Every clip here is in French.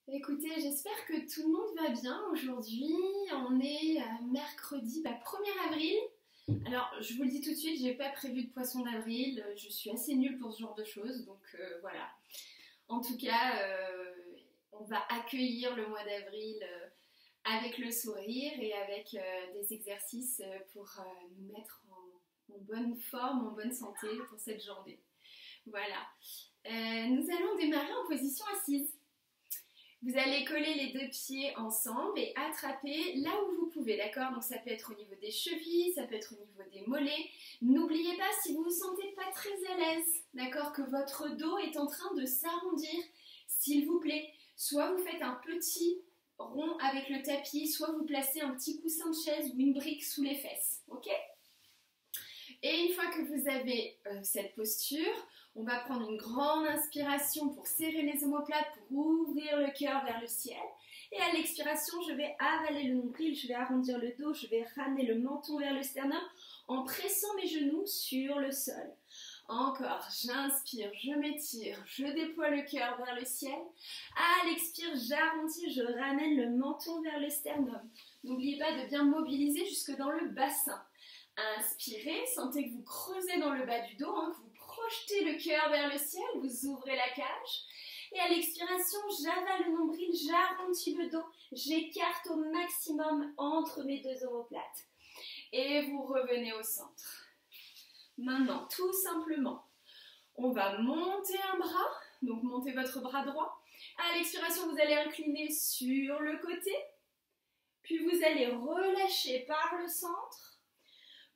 Écoutez, j'espère que tout le monde va bien aujourd'hui. On est mercredi 1er avril. Alors, je vous le dis tout de suite, j'ai pas prévu de poisson d'avril. Je suis assez nulle pour ce genre de choses, donc voilà. En tout cas, on va accueillir le mois d'avril avec le sourire et avec des exercices pour nous mettre en bonne forme, en bonne santé pour cette journée. Voilà. Nous allons démarrer en position assise. Vous allez coller les deux pieds ensemble et attraper là où vous pouvez, d'accord? Donc ça peut être au niveau des chevilles, ça peut être au niveau des mollets. N'oubliez pas, si vous ne vous sentez pas très à l'aise, d'accord, que votre dos est en train de s'arrondir, s'il vous plaît, soit vous faites un petit rond avec le tapis, soit vous placez un petit coussin de chaise ou une brique sous les fesses, ok? Et une fois que vous avez cette posture, on va prendre une grande inspiration pour serrer les omoplates, pour ouvrir le cœur vers le ciel. Et à l'expiration, je vais avaler le nombril, je vais arrondir le dos, je vais ramener le menton vers le sternum en pressant mes genoux sur le sol. Encore, j'inspire, je m'étire, je déploie le cœur vers le ciel. À l'expire, j'arrondis, je ramène le menton vers le sternum. N'oubliez pas de bien mobiliser jusque dans le bassin. Inspirez, sentez que vous creusez dans le bas du dos, que vous projetez le cœur vers le ciel, vous ouvrez la cage. Et à l'expiration, j'avale le nombril, j'arrondis le dos, j'écarte au maximum entre mes deux omoplates. Et vous revenez au centre. Maintenant, tout simplement, on va monter un bras, donc montez votre bras droit. À l'expiration, vous allez incliner sur le côté, puis vous allez relâcher par le centre.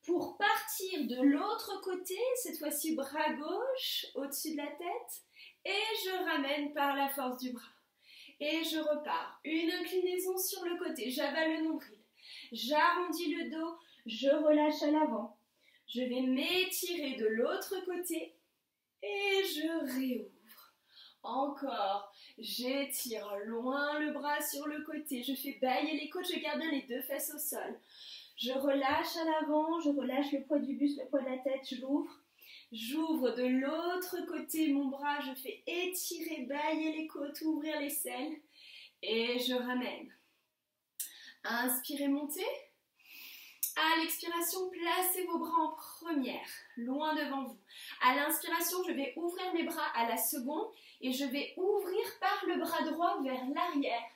Pour partir de l'autre côté, cette fois-ci bras gauche au-dessus de la tête, et je ramène par la force du bras. Et je repars. Une inclinaison sur le côté, j'avale le nombril, j'arrondis le dos, je relâche à l'avant. Je vais m'étirer de l'autre côté et je réouvre. Encore, j'étire loin le bras sur le côté, je fais bâiller les côtes, je garde bien les deux fesses au sol. Je relâche à l'avant, je relâche le poids du buste, le poids de la tête, j'ouvre. J'ouvre de l'autre côté mon bras, je fais étirer, bâiller les côtes, ouvrir les selles. Et je ramène. Inspirez, montez. À l'expiration, placez vos bras en première, loin devant vous. À l'inspiration, je vais ouvrir mes bras à la seconde et je vais ouvrir par le bras droit vers l'arrière.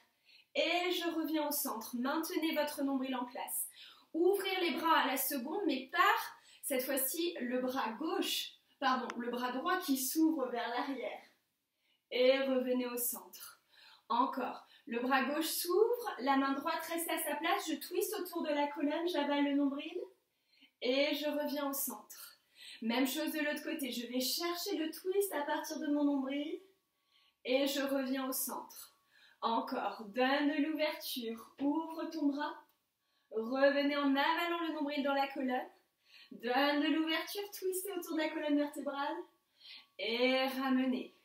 Et je reviens au centre. Maintenez votre nombril en place. Ouvrir les bras à la seconde, mais par, cette fois-ci, le bras droit qui s'ouvre vers l'arrière. Et revenez au centre. Encore. Le bras gauche s'ouvre, la main droite reste à sa place, je twiste autour de la colonne, j'avale le nombril. Et je reviens au centre. Même chose de l'autre côté, je vais chercher le twist à partir de mon nombril. Et je reviens au centre. Encore. Donne de l'ouverture, ouvre ton bras. Revenez en avalant le nombril dans la colonne. Donne de l'ouverture, twistez autour de la colonne vertébrale. Et ramenez.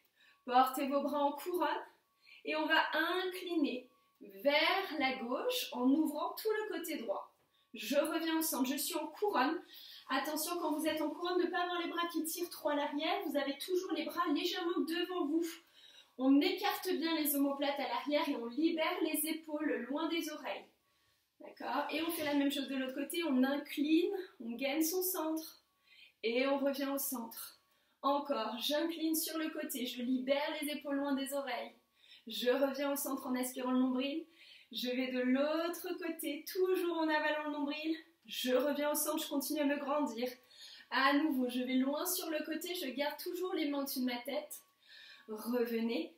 Portez vos bras en couronne. Et on va incliner vers la gauche en ouvrant tout le côté droit. Je reviens au centre, je suis en couronne. Attention, quand vous êtes en couronne, ne pas avoir les bras qui tirent trop à l'arrière. Vous avez toujours les bras légèrement devant vous. On écarte bien les omoplates à l'arrière et on libère les épaules loin des oreilles. D'accord? Et on fait la même chose de l'autre côté, on incline, on gagne son centre et on revient au centre. Encore, j'incline sur le côté, je libère les épaules loin des oreilles. Je reviens au centre en aspirant le nombril. Je vais de l'autre côté, toujours en avalant le nombril. Je reviens au centre, je continue à me grandir. À nouveau, je vais loin sur le côté, je garde toujours les mains au-dessus de ma tête. Revenez.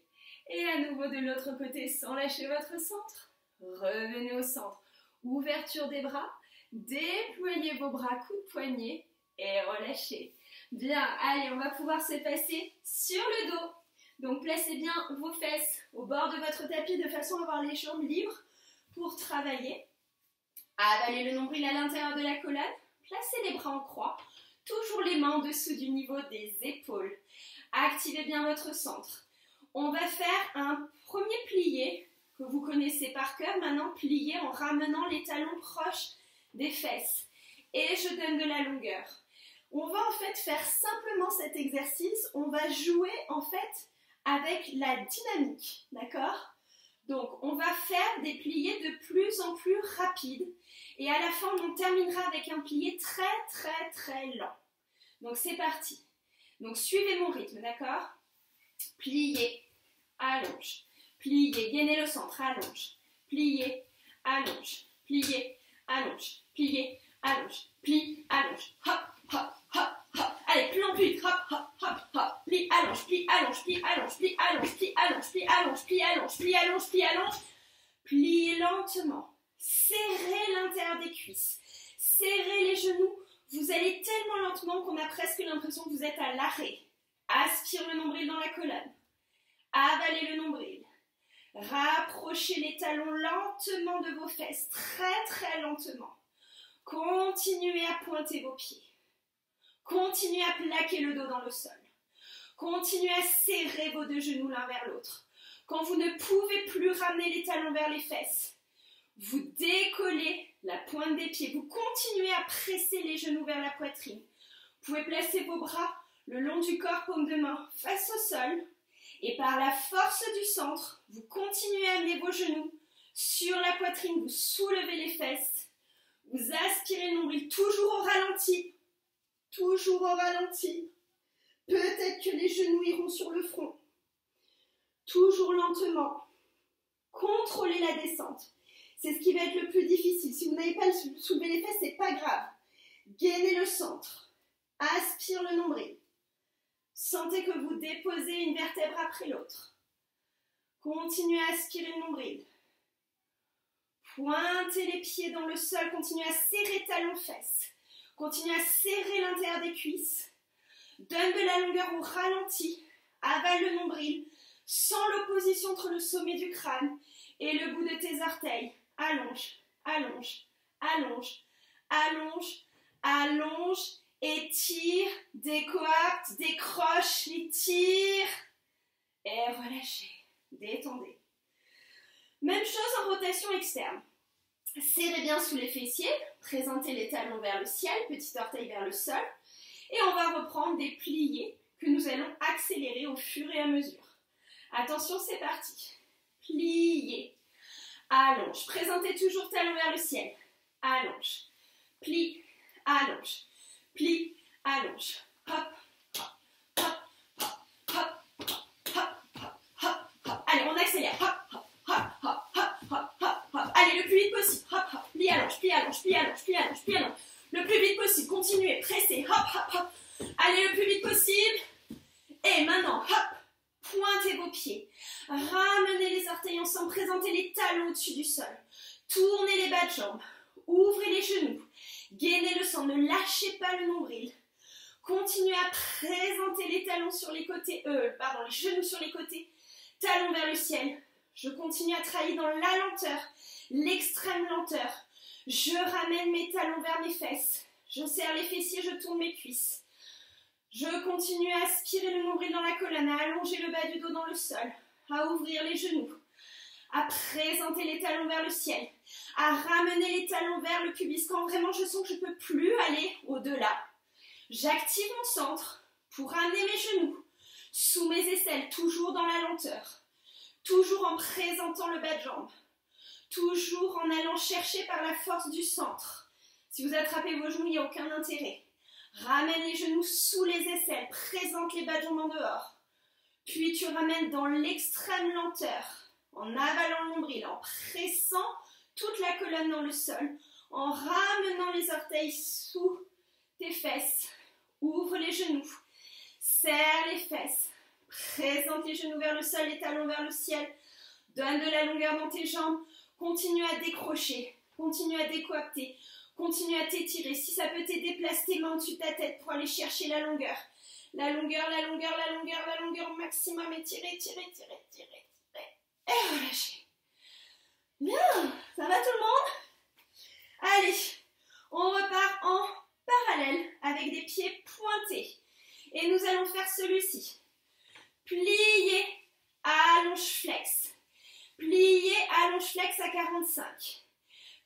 Et à nouveau de l'autre côté, sans lâcher votre centre. Revenez au centre. Ouverture des bras, déployez vos bras, coup de poignet et relâchez. Bien, allez, on va pouvoir se passer sur le dos. Donc placez bien vos fesses au bord de votre tapis de façon à avoir les jambes libres pour travailler. Avalez le nombril à l'intérieur de la colonne, placez les bras en croix, toujours les mains en dessous du niveau des épaules. Activez bien votre centre. On va faire un premier plié que vous connaissez par cœur, maintenant plier en ramenant les talons proches des fesses. Et je donne de la longueur. On va en fait faire simplement cet exercice, on va jouer en fait avec la dynamique, d'accord? Donc, on va faire des pliés de plus en plus rapides. Et à la fin, on terminera avec un plié très, très, très lent. Donc, c'est parti. Donc, suivez mon rythme, d'accord? Plié, allonge. Plié, gainez le centre, allonge. Plié, allonge. Plié, allonge. Plié, allonge. Plie, allonge. Hop, hop, hop, hop. Allez, plus en plus vite. Hop, hop, hop, hop. Plie, allonge, plie, allonge, plie, allonge, plie, allonge, plie, allonge, plie, allonge, plie, allonge, plie, allonge, plie, allonge. Pliez lentement. Serrez l'intérieur des cuisses. Serrez les genoux. Vous allez tellement lentement qu'on a presque l'impression que vous êtes à l'arrêt. Aspire le nombril dans la colonne. Avalez le nombril. Rapprochez les talons lentement de vos fesses. Très, très lentement. Continuez à pointer vos pieds. Continuez à plaquer le dos dans le sol. Continuez à serrer vos deux genoux l'un vers l'autre. Quand vous ne pouvez plus ramener les talons vers les fesses, vous décollez la pointe des pieds. Vous continuez à presser les genoux vers la poitrine. Vous pouvez placer vos bras le long du corps, paume de main, face au sol. Et par la force du centre, vous continuez à amener vos genoux sur la poitrine. Vous soulevez les fesses. Vous aspirez le nombril, toujours au ralenti. Toujours au ralenti. Peut-être que les genoux iront sur le front. Toujours lentement. Contrôlez la descente. C'est ce qui va être le plus difficile. Si vous n'avez pas soulevé les fesses, c'est pas grave. Gainez le centre. Aspire le nombril. Sentez que vous déposez une vertèbre après l'autre. Continuez à aspirer le nombril. Pointez les pieds dans le sol. Continuez à serrer talons-fesses. Continuez à serrer l'intérieur des cuisses. Donne de la longueur au ralenti. Avale le nombril. Sens l'opposition entre le sommet du crâne et le bout de tes orteils. Allonge, allonge, allonge, allonge, allonge. Étire, décoapte, décroche, étire. Et relâchez. Détendez. Même chose en rotation externe. Serrez bien sous les fessiers, présentez les talons vers le ciel, petit orteil vers le sol. Et on va reprendre des pliés que nous allons accélérer au fur et à mesure. Attention, c'est parti. Pliez. Allonge. Présentez toujours talons vers le ciel. Allonge. Plie. Allonge. Plie. Allonge. Hop. Hop. Hop. Hop. Hop. Hop. Hop. Hop. Allez, on accélère. Hop. Hop. Hop. Hop. Hop. Hop. Hop. Hop. Allez, le plus vite possible. Hop. Hop. Plie. Allonge. Plie. Allonge. Plie. Allonge. Plie. Allonge. Plie. Allonge. Le plus vite possible. Continuez. Pressez. Hop. Hop. Hop. Allez, le plus vite possible. Et maintenant, hop. Pointez vos pieds, ramenez les orteils ensemble, présentez les talons au-dessus du sol, tournez les bas de jambes, ouvrez les genoux, gainez le sang, ne lâchez pas le nombril, continuez à présenter les talons sur les côtés, les genoux sur les côtés, talons vers le ciel, je continue à travailler dans la lenteur, l'extrême lenteur, je ramène mes talons vers mes fesses, je serre les fessiers, je tourne mes cuisses. Je continue à aspirer le nombril dans la colonne, à allonger le bas du dos dans le sol, à ouvrir les genoux, à présenter les talons vers le ciel, à ramener les talons vers le pubis. Quand vraiment je sens que je ne peux plus aller au-delà, j'active mon centre pour ramener mes genoux sous mes aisselles, toujours dans la lenteur, toujours en présentant le bas de jambe, toujours en allant chercher par la force du centre. Si vous attrapez vos genoux, il n'y a aucun intérêt. Ramène les genoux sous les aisselles, présente les bas de jambes en dehors. Puis tu ramènes dans l'extrême lenteur, en avalant le nombril, en pressant toute la colonne dans le sol, en ramenant les orteils sous tes fesses. Ouvre les genoux, serre les fesses, présente les genoux vers le sol, les talons vers le ciel. Donne de la longueur dans tes jambes, continue à décrocher, continue à décoapter. Continue à t'étirer. Si ça peut t'aider, place tes mains au-dessus de ta tête pour aller chercher la longueur. La longueur, la longueur, la longueur, la longueur au maximum. Étirez, étirez, étirez, étirez, étirez. Et relâchez. Bien, ça va tout le monde? Allez, on repart en parallèle avec des pieds pointés. Et nous allons faire celui-ci. Plier, allonge, flex. Plier, allonge, flex à 45.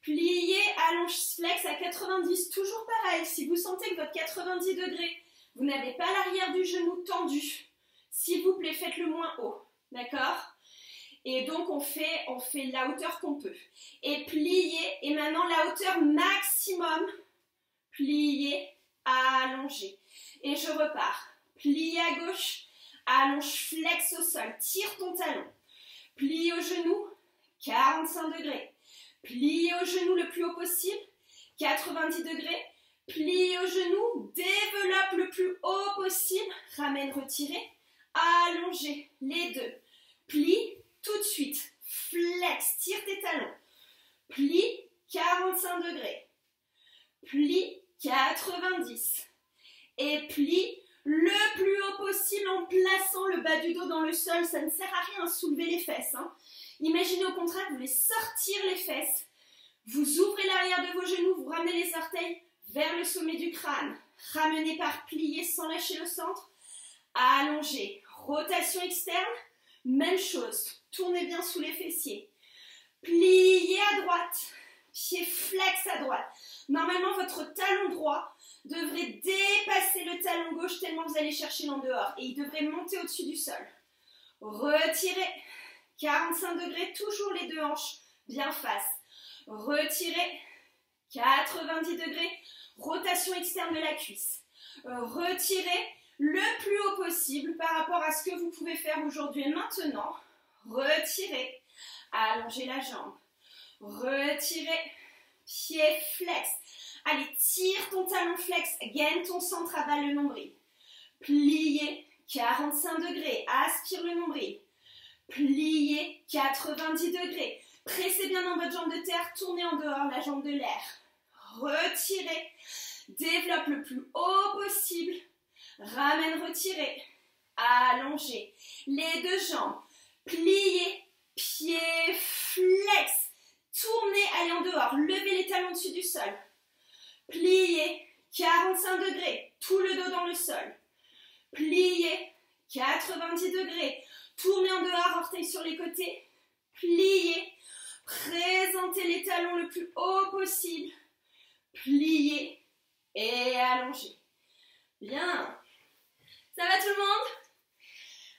Pliez, allonge, flex à 90, toujours pareil. Si vous sentez que votre 90 degrés, vous n'avez pas l'arrière du genou tendu, s'il vous plaît, faites-le moins haut, d'accord? Et donc on fait la hauteur qu'on peut. Et plier, et maintenant la hauteur maximum. Plier, allonger. Et je repars. Plie à gauche, allonge, flex au sol, tire ton talon. Plie au genou, 45 degrés. Plie au genou le plus haut possible, 90 degrés. Plie au genou, développe le plus haut possible. Ramène, retirez, allongez les deux. Plie tout de suite, flex, tire tes talons. Plie, 45 degrés. Plie, 90. Et plie le plus haut possible en plaçant le bas du dos dans le sol. Ça ne sert à rien de soulever les fesses. Imaginez au contraire que vous voulez sortir les fesses. Vous ouvrez l'arrière de vos genoux, vous ramenez les orteils vers le sommet du crâne. Ramenez par plier sans lâcher le centre. Allongez. Rotation externe, même chose. Tournez bien sous les fessiers. Pliez à droite. Pied flex à droite. Normalement, votre talon droit devrait dépasser le talon gauche tellement vous allez chercher l'en dehors. Et il devrait monter au-dessus du sol. Retirez. 45 degrés, toujours les deux hanches bien face. Retirez. 90 degrés. Rotation externe de la cuisse. Retirez le plus haut possible par rapport à ce que vous pouvez faire aujourd'hui. Et maintenant, retirez. Allongez la jambe. Retirez. Pied flex. Allez, tire ton talon flex. Gaine ton centre, avale le nombril. Pliez. 45 degrés. Aspire le nombril. Pliez. 90 degrés. Pressez bien dans votre jambe de terre. Tournez en dehors la jambe de l'air. Retirez. Développe le plus haut possible. Ramène, retirez. Allongez. Les deux jambes. Pliez. Pied flex. Tournez, allez en dehors. Levez les talons au-dessus du sol. Pliez. 45 degrés. Tout le dos dans le sol. Pliez. 90 degrés. Tournez en dehors, orteils sur les côtés. Pliez. Présentez les talons le plus haut possible. Pliez. Et allongez. Bien. Ça va tout le monde?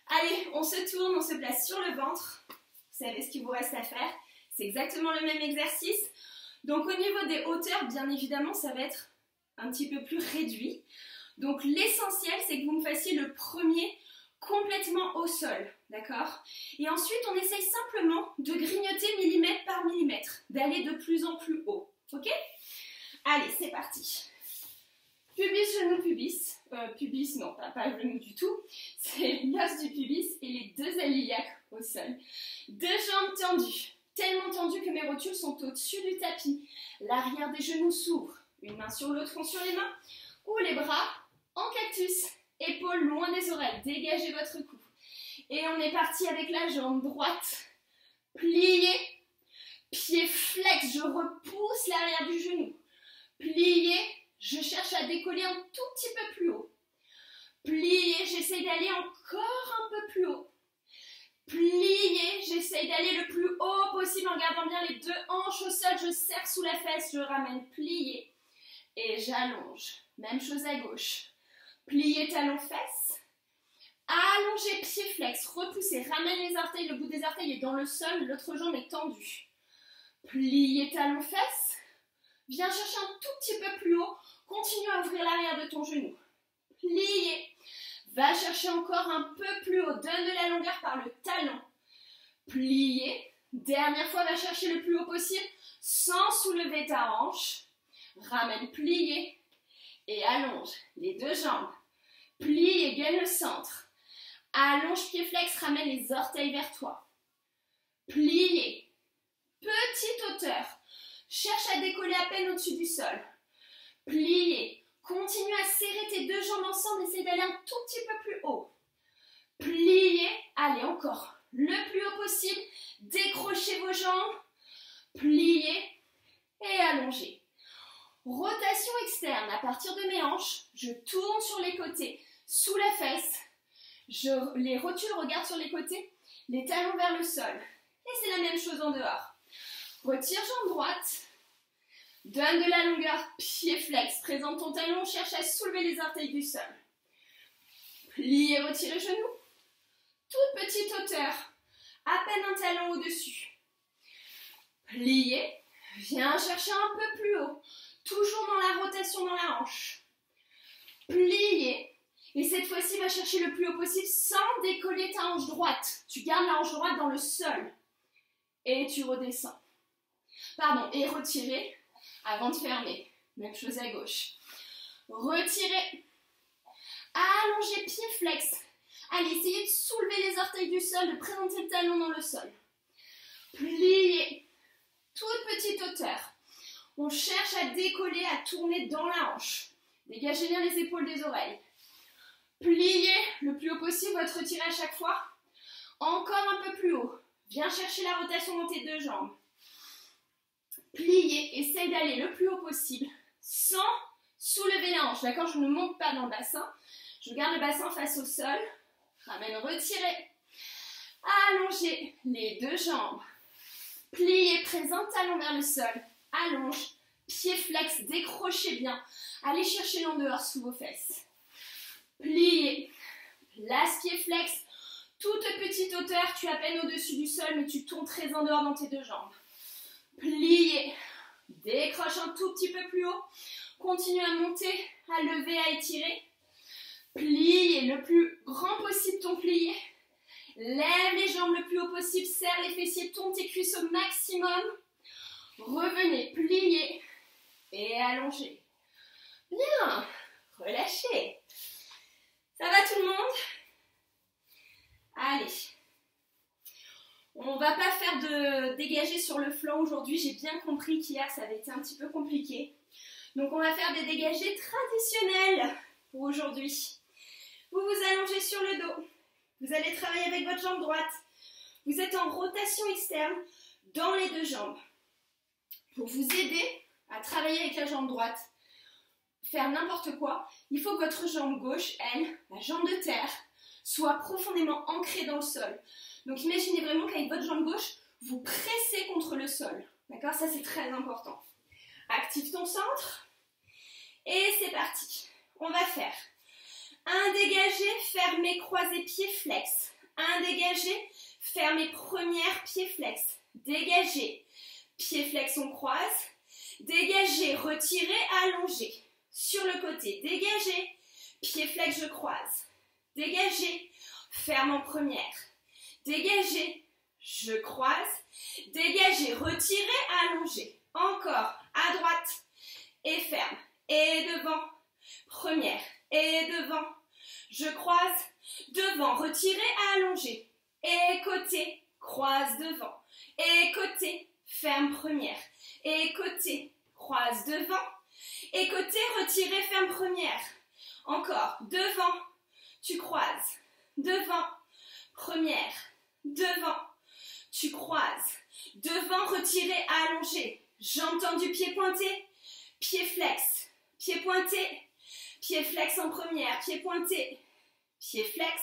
Allez, on se tourne, on se place sur le ventre. Vous savez ce qu'il vous reste à faire. C'est exactement le même exercice. Donc au niveau des hauteurs, bien évidemment, ça va être un petit peu plus réduit. Donc l'essentiel, c'est que vous me fassiez le premier complètement au sol. D'accord? Et ensuite, on essaye simplement de grignoter millimètre par millimètre, d'aller de plus en plus haut. Ok? Allez, c'est parti. Pubis, genou, pubis. Pubis, non, pas le genou du tout. C'est l'os du pubis et les deux ailes iliaques au sol. Deux jambes tendues. Tellement tendues que mes rotules sont au-dessus du tapis. L'arrière des genoux s'ouvre. Une main sur l'autre, front sur les mains. Ou les bras en cactus. Épaules loin des oreilles. Dégagez votre cou. Et on est parti avec la jambe droite. Pliez. Pied flex. Je repousse l'arrière du genou. Pliez. Je cherche à décoller un tout petit peu plus haut. Pliez, j'essaie d'aller encore un peu plus haut. Pliez, j'essaie d'aller le plus haut possible en gardant bien les deux hanches au sol. Je serre sous la fesse, je ramène, pliez. Et j'allonge. Même chose à gauche. Pliez, talon, fesse. Allongez, pied flex, repoussez, ramène les orteils, le bout des orteils est dans le sol, l'autre jambe est tendue. Pliez, talon, fesse. Viens chercher un tout petit peu plus haut. Continue à ouvrir l'arrière de ton genou. Pliez. Va chercher encore un peu plus haut. Donne de la longueur par le talon. Pliez. Dernière fois, va chercher le plus haut possible sans soulever ta hanche. Ramène, pliez. Et allonge les deux jambes. Plie et gaine le centre. Allonge, pied flex, ramène les orteils vers toi. Pliez. Petite hauteur. Cherche à décoller à peine au-dessus du sol. Pliez. Continue à serrer tes deux jambes ensemble. Essaye d'aller un tout petit peu plus haut. Pliez. Allez, encore. Le plus haut possible. Décrochez vos jambes. Pliez. Et allongez. Rotation externe. À partir de mes hanches, je tourne sur les côtés, sous la fesse. Les rotules regardent sur les côtés. Les talons vers le sol. Et c'est la même chose en dehors. Retire jambe droite. Donne de la longueur, pied flex. Présente ton talon, cherche à soulever les orteils du sol. Plie et retire le genou. Toute petite hauteur. à peine un talon au-dessus. Pliez, viens chercher un peu plus haut, toujours dans la rotation dans la hanche. Pliez, et cette fois-ci, va chercher le plus haut possible sans décoller ta hanche droite. Tu gardes la hanche droite dans le sol. Et tu redescends. Pardon, et retirez avant de fermer. Même chose à gauche. Retirez. Allongez, pied flex. Allez, essayez de soulever les orteils du sol, de présenter le talon dans le sol. Pliez. Toute petite hauteur. On cherche à décoller, à tourner dans la hanche. Dégagez bien les épaules des oreilles. Pliez le plus haut possible, votre retirez à chaque fois. Encore un peu plus haut. Viens chercher la rotation dans tes deux jambes. Pliez, essaye d'aller le plus haut possible sans soulever la hanche. D'accord, je ne monte pas dans le bassin. Je garde le bassin face au sol. Ramène, retirez. Allongez les deux jambes. Pliez, présente talon vers le sol. Allonge, pied flex, décrochez bien. Allez chercher l'en dehors sous vos fesses. Pliez, place pied flex, toute petite hauteur, tu es à peine au-dessus du sol, mais tu tournes très en dehors dans tes deux jambes. Pliez, décroche un tout petit peu plus haut, continue à monter, à lever, à étirer. Pliez le plus grand possible ton plié. Lève les jambes le plus haut possible, serre les fessiers, tourne tes cuisses au maximum. Revenez, pliez et allongez. Bien, relâchez. Ça va tout le monde? Allez. On ne va pas faire de dégagés sur le flanc aujourd'hui. J'ai bien compris qu'hier, ça avait été un petit peu compliqué. Donc, on va faire des dégagés traditionnels pour aujourd'hui. Vous vous allongez sur le dos. Vous allez travailler avec votre jambe droite. Vous êtes en rotation externe dans les deux jambes. Pour vous aider à travailler avec la jambe droite, faire n'importe quoi, il faut que votre jambe gauche, elle, la jambe de terre, soit profondément ancrée dans le sol. Donc imaginez vraiment qu'avec votre jambe gauche, vous pressez contre le sol. D'accord? Ça, c'est très important. Active ton centre. Et c'est parti. On va faire un dégagé, fermé, croisé, pied flex. Un dégagé, fermé, première, pied flex. Dégagé, pied flex, on croise. Dégagé, retiré, allongé. Sur le côté, dégagé, pied flex, je croise. Dégagé, ferme en première. Dégagé, je croise. Dégagé, retiré, allongé. Encore, à droite, et ferme. Et devant, première. Et devant, je croise. Devant, retiré, allongé. Et côté, croise devant. Et côté, ferme première. Et côté, croise devant. Et côté, retiré, ferme première. Encore, devant, tu croises. Devant, première. Devant, tu croises. Devant, retiré, allongé. Jambes tendues, pied pointé. Pied flex. Pied pointé. Pied flex en première. Pied pointé. Pied flex.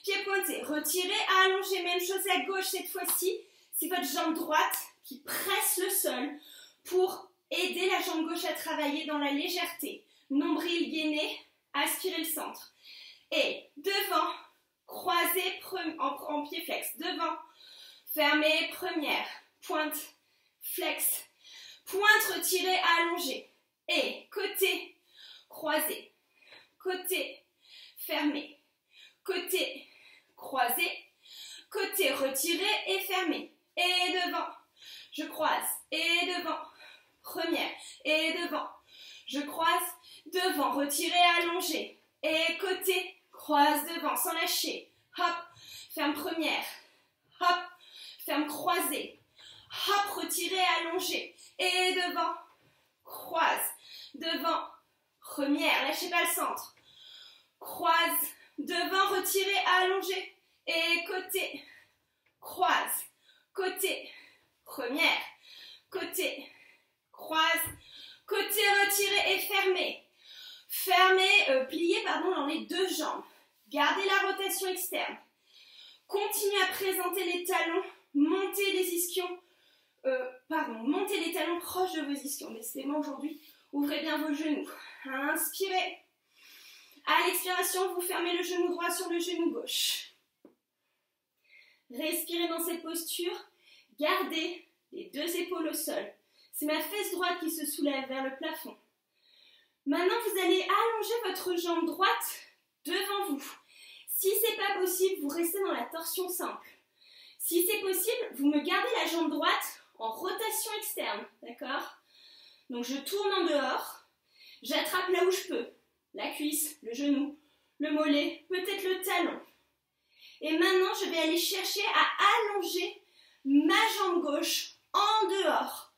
Pied pointé. Retiré, allongé. Même chose à gauche cette fois-ci. C'est votre jambe droite qui presse le sol pour aider la jambe gauche à travailler dans la légèreté. Nombril gainé, aspirez le centre. Et devant, croisé en pied flex. Devant, fermé, première. Pointe, flex. Pointe, retiré, allongé. Et côté, croisé. Côté, fermé. Côté, croisé. Côté, retiré et fermé. Et devant, je croise. Et devant, première. Et devant, je croise. Devant, retiré, allongé. Et côté, croise devant, sans lâcher. Hop, ferme première. Hop, ferme croisé. Hop, retiré, allongé. Et devant, croise. Devant, première. Lâchez pas le centre. Croise. Devant, retiré, allongé. Et côté, croise. Côté, première. Côté, croise. Côté, retiré et fermé. Fermez, pliez dans les deux jambes. Gardez la rotation externe. Continuez à présenter les talons. Montez les ischions. Montez les talons proches de vos ischions. Décidément aujourd'hui, ouvrez bien vos genoux. Inspirez. À l'expiration, vous fermez le genou droit sur le genou gauche. Respirez dans cette posture. Gardez les deux épaules au sol. C'est ma fesse droite qui se soulève vers le plafond. Maintenant, vous allez allonger votre jambe droite devant vous. Si ce n'est pas possible, vous restez dans la torsion simple. Si c'est possible, vous me gardez la jambe droite en rotation externe, d'accord? Donc je tourne en dehors, j'attrape là où je peux, la cuisse, le genou, le mollet, peut-être le talon. Et maintenant, je vais aller chercher à allonger ma jambe gauche en dehors.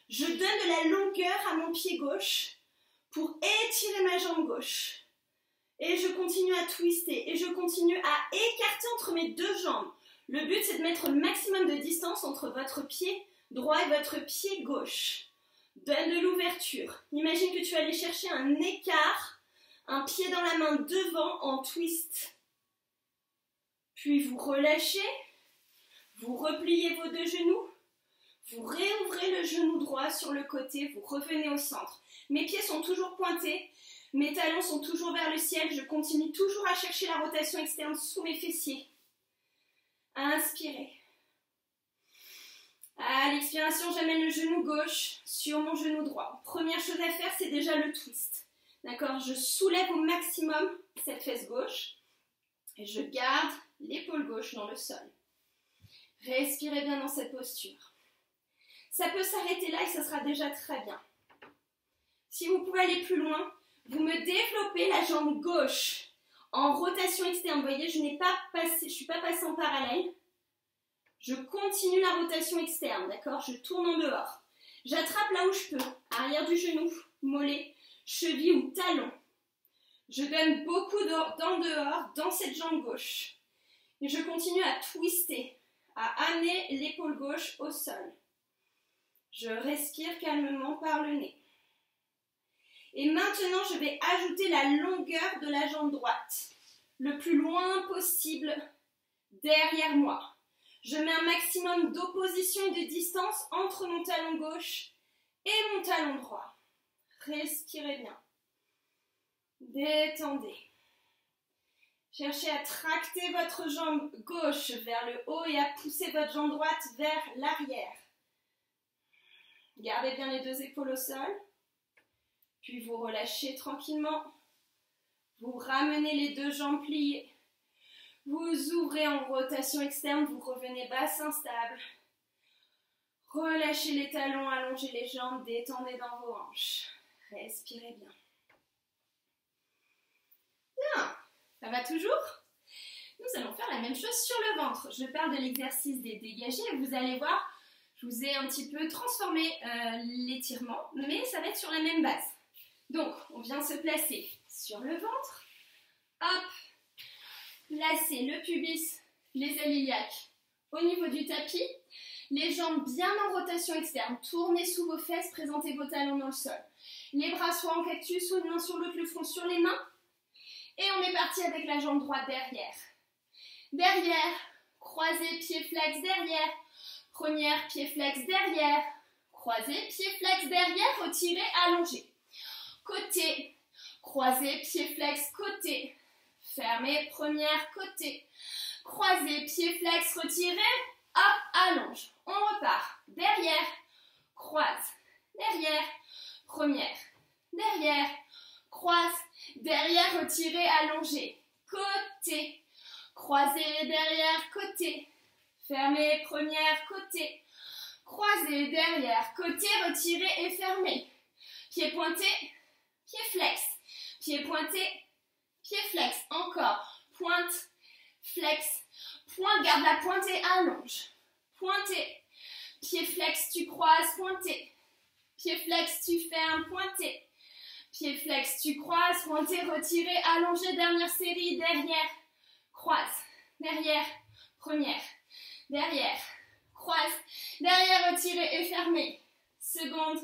Je donne de la longueur à mon pied gauche pour étirer ma jambe gauche. Et je continue à twister et je continue à écarter entre mes deux jambes. Le but, c'est de mettre le maximum de distance entre votre pied droit et votre pied gauche. Donne de l'ouverture. Imagine que tu vas aller chercher un écart, un pied dans la main devant en twist. Puis vous relâchez, vous repliez vos deux genoux, vous réouvrez le genou droit sur le côté, vous revenez au centre. Mes pieds sont toujours pointés, mes talons sont toujours vers le ciel, je continue toujours à chercher la rotation externe sous mes fessiers. Inspirez. À l'expiration, j'amène le genou gauche sur mon genou droit. Première chose à faire, c'est déjà le twist. D'accord? Je soulève au maximum cette fesse gauche et je garde l'épaule gauche dans le sol. Respirez bien dans cette posture. Ça peut s'arrêter là et ça sera déjà très bien. Si vous pouvez aller plus loin, vous me développez la jambe gauche en rotation externe. Vous voyez, je ne suis pas passée en parallèle. Je continue la rotation externe, d'accord? Je tourne en dehors. J'attrape là où je peux, arrière du genou, mollet, cheville ou talon. Je donne beaucoup d'en dehors dans cette jambe gauche. Et je continue à twister, à amener l'épaule gauche au sol. Je respire calmement par le nez. Et maintenant, je vais ajouter la longueur de la jambe droite, le plus loin possible derrière moi. Je mets un maximum d'opposition et de distance entre mon talon gauche et mon talon droit. Respirez bien. Détendez. Cherchez à tracter votre jambe gauche vers le haut et à pousser votre jambe droite vers l'arrière. Gardez bien les deux épaules au sol. Puis vous relâchez tranquillement. Vous ramenez les deux jambes pliées. Vous ouvrez en rotation externe, vous revenez bassin stable. Relâchez les talons, allongez les jambes, détendez dans vos hanches. Respirez bien. Bien, ça va toujours? Nous allons faire la même chose sur le ventre. Je parle de l'exercice des dégagés et vous allez voir, je vous ai un petit peu transformé l'étirement, mais ça va être sur la même base. Donc, on vient se placer sur le ventre. Hop! Placez le pubis, les iliaques au niveau du tapis, les jambes bien en rotation externe, tournez sous vos fesses, présentez vos talons dans le sol. Les bras soit en cactus, soit une main sur l'autre, le front sur les mains. Et on est parti avec la jambe droite derrière. Derrière, croisez, pied flex derrière. Première, pied flex derrière. Croisez, pied flex derrière, retirez, allongez. Côté, croisez, pied flex, côté. Fermez, première, côté. Croisez, pied flex, retirez. Hop, allonge. On repart. Derrière, croise. Derrière, première. Derrière, croise. Derrière, retirez, allongez. Côté. Croisez, derrière, côté. Fermez, première, côté. Croisez, derrière, côté, retirez et fermez. Pied pointé, pied flex. Pied pointé, pied flex. Encore. Pointe, flex. Pointe, garde la pointe et allonge. Pointé. Pied flex, tu croises, pointé. Pied flex, tu fermes, pointé. Pied flex, tu croises, pointé, retiré, allongé. Dernière série, derrière. Croise. Derrière. Première. Derrière. Croise. Derrière, retiré et fermé. Seconde.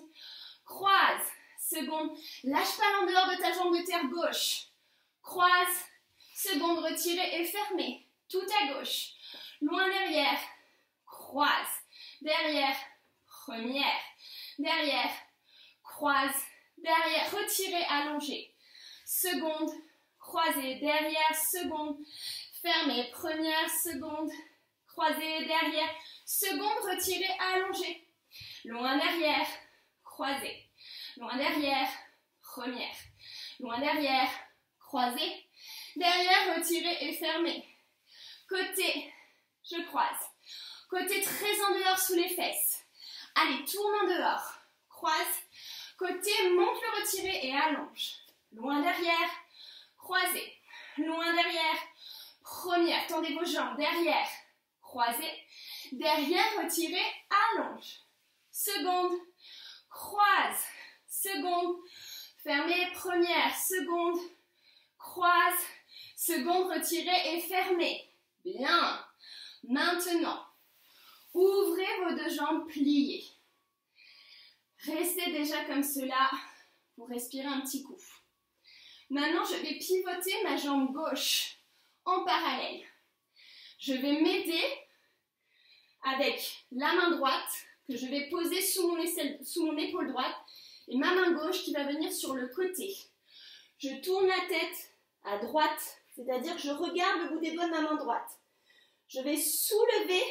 Croise. Seconde. Lâche pas en dehors de ta jambe de terre gauche. Croise. Seconde, retiré et fermé. Tout à gauche. Loin derrière. Croise. Derrière. Première. Derrière. Croise. Derrière. Retiré, allongé. Seconde. Croisé. Derrière. Seconde. Fermé. Première. Seconde. croisé, derrière. Seconde, retiré, allongé. Loin derrière, croisé. Loin derrière, première. Loin derrière, croisé. Derrière, retiré et fermé. Côté, je croise. Côté très en dehors sous les fesses. Allez, tourne en dehors. Croise. Côté, monte le retiré et allonge. Loin derrière, croisé. Loin derrière, première. Tendez vos jambes. Derrière, croisé. Derrière, retiré, allonge. Seconde, croise. Seconde, fermez, première. Seconde, croise. Seconde, retirez et fermez. Bien. Maintenant, ouvrez vos deux jambes pliées. Restez déjà comme cela pour respirer un petit coup. Maintenant, je vais pivoter ma jambe gauche en parallèle. Je vais m'aider avec la main droite que je vais poser sous mon épaule droite et ma main gauche qui va venir sur le côté. Je tourne la tête à droite, c'est-à-dire que je regarde le bout des doigts de ma main droite. Je vais soulever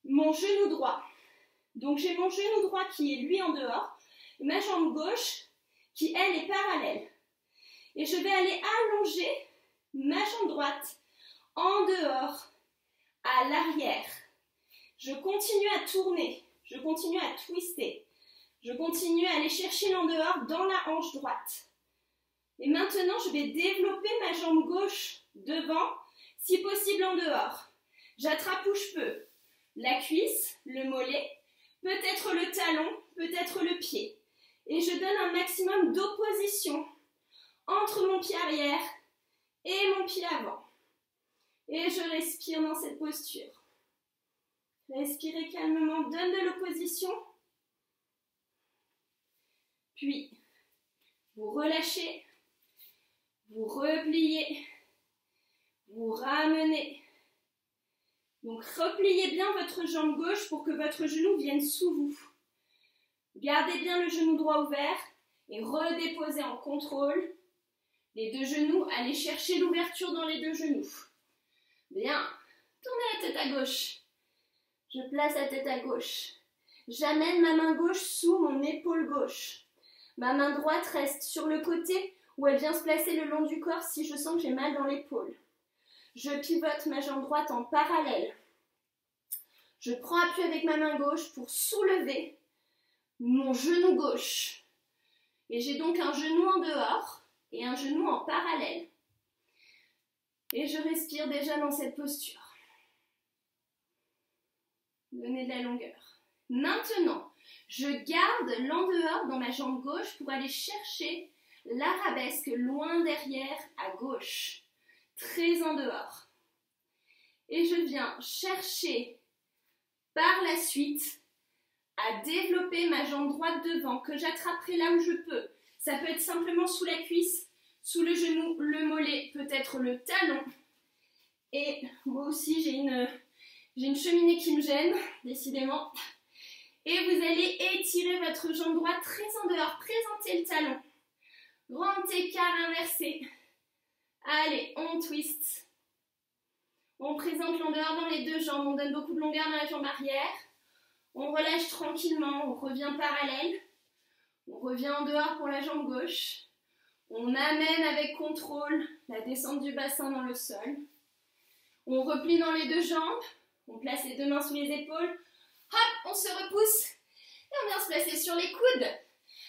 mon genou droit. Donc j'ai mon genou droit qui est lui en dehors, et ma jambe gauche qui elle est parallèle. Et je vais aller allonger ma jambe droite en dehors, à l'arrière. Je continue à tourner, je continue à twister, je continue à aller chercher l'en dehors dans la hanche droite. Et maintenant je vais développer ma jambe gauche devant, si possible en dehors. J'attrape où je peux la cuisse, le mollet, peut-être le talon, peut-être le pied. Et je donne un maximum d'opposition entre mon pied arrière et mon pied avant. Et je respire dans cette posture. Respirez calmement, donne de l'opposition. Puis, vous relâchez, vous repliez, vous ramenez. Donc, repliez bien votre jambe gauche pour que votre genou vienne sous vous. Gardez bien le genou droit ouvert et redéposez en contrôle. Les deux genoux, allez chercher l'ouverture dans les deux genoux. Bien. Tournez la tête à gauche. Je place la tête à gauche. J'amène ma main gauche sous mon épaule gauche. Ma main droite reste sur le côté où elle vient se placer le long du corps si je sens que j'ai mal dans l'épaule. Je pivote ma jambe droite en parallèle. Je prends appui avec ma main gauche pour soulever mon genou gauche. Et j'ai donc un genou en dehors et un genou en parallèle. Et je respire déjà dans cette posture. Donnez de la longueur. Maintenant, je garde l'en dehors dans ma jambe gauche pour aller chercher l'arabesque loin derrière à gauche. Très en dehors. Et je viens chercher par la suite à développer ma jambe droite devant, que j'attraperai là où je peux. Ça peut être simplement sous la cuisse, sous le genou, le mollet, peut-être le talon. Et moi aussi, j'ai une cheminée qui me gêne, décidément. Et vous allez étirer votre jambe droite très en dehors, présentez le talon. Grand écart inversé. Allez, on twist. On présente l'en dehors dans les deux jambes, on donne beaucoup de longueur dans la jambe arrière. On relâche tranquillement, on revient parallèle. On revient en dehors pour la jambe gauche. On amène avec contrôle la descente du bassin dans le sol. On replie dans les deux jambes. On place les deux mains sous les épaules. Hop, on se repousse. Et on vient se placer sur les coudes.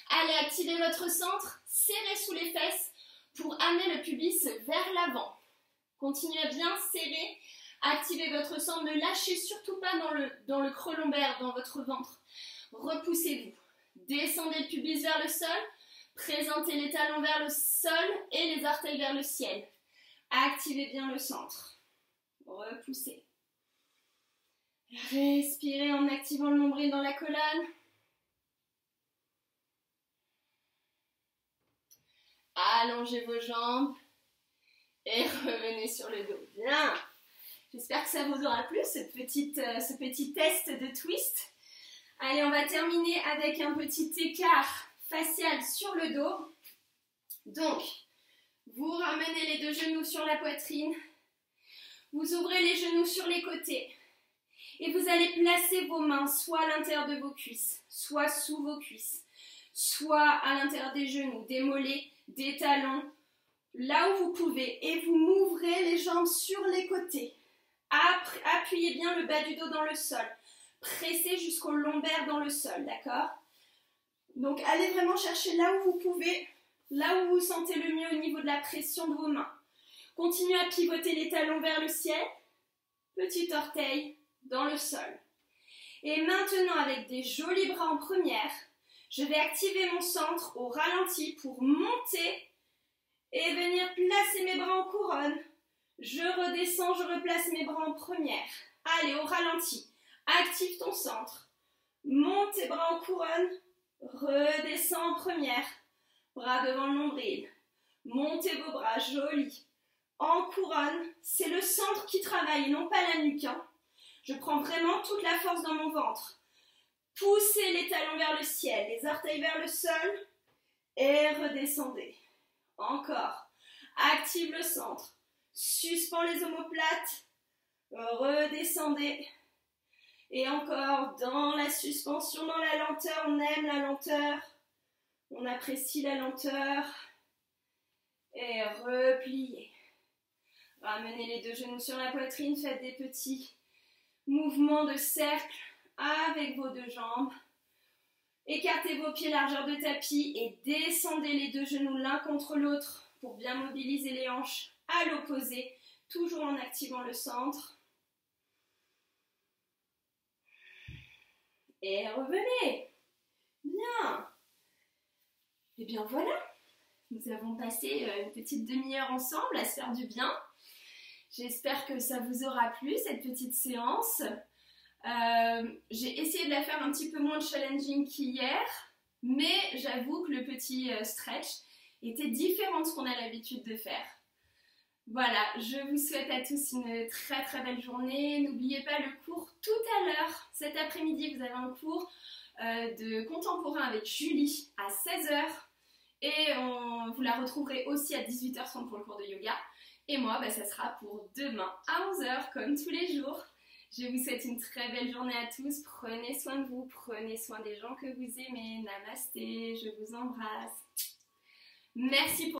Allez, activez votre centre. Serrez sous les fesses pour amener le pubis vers l'avant. Continuez à bien serrer. Activez votre centre. Ne lâchez surtout pas dans le creux lombaire, dans votre ventre. Repoussez-vous. Descendez le pubis vers le sol. Présentez les talons vers le sol et les orteils vers le ciel. Activez bien le centre. Repoussez. Respirez en activant le nombril dans la colonne. Allongez vos jambes et revenez sur le dos. Bien. J'espère que ça vous aura plu, ce petit test de twist. Allez, on va terminer avec un petit écart facial sur le dos. Donc, vous ramenez les deux genoux sur la poitrine. Vous ouvrez les genoux sur les côtés et vous allez placer vos mains soit à l'intérieur de vos cuisses, soit sous vos cuisses, soit à l'intérieur des genoux, des mollets, des talons, là où vous pouvez. Et vous m'ouvrez les jambes sur les côtés. Appuyez bien le bas du dos dans le sol. Pressez jusqu'au lombaire dans le sol, d'accord? Donc allez vraiment chercher là où vous pouvez, là où vous sentez le mieux au niveau de la pression de vos mains. Continuez à pivoter les talons vers le ciel. Petit orteil dans le sol. Et maintenant, avec des jolis bras en première, je vais activer mon centre au ralenti pour monter et venir placer mes bras en couronne. Je redescends, je replace mes bras en première. Allez, au ralenti. Active ton centre. Monte tes bras en couronne. Redescends en première. Bras devant le nombril. Montez vos bras, joli. En couronne, c'est le centre qui travaille, non pas la nuque. Je prends vraiment toute la force dans mon ventre. Poussez les talons vers le ciel, les orteils vers le sol. Et redescendez. Encore. Active le centre. Suspends les omoplates. Redescendez. Et encore dans la suspension, dans la lenteur. On aime la lenteur. On apprécie la lenteur. Et repliez. Ramenez les deux genoux sur la poitrine. Faites des petits mouvements de cercle avec vos deux jambes. Écartez vos pieds largeur de tapis et descendez les deux genoux l'un contre l'autre pour bien mobiliser les hanches à l'opposé, toujours en activant le centre. Et revenez. Bien. Et bien voilà, nous avons passé une petite demi-heure ensemble à se faire du bien. J'espère que ça vous aura plu, cette petite séance. J'ai essayé de la faire un petit peu moins challenging qu'hier, mais j'avoue que le petit stretch était différent de ce qu'on a l'habitude de faire. Voilà, je vous souhaite à tous une très très belle journée. N'oubliez pas le cours tout à l'heure. Cet après-midi, vous avez un cours de contemporain avec Julie à 16 h. Et vous la retrouverez aussi à 18 h 30 pour le cours de yoga. Et moi, ça sera pour demain à 11 h, comme tous les jours. Je vous souhaite une très belle journée à tous. Prenez soin de vous, prenez soin des gens que vous aimez. Namasté, je vous embrasse. Merci pour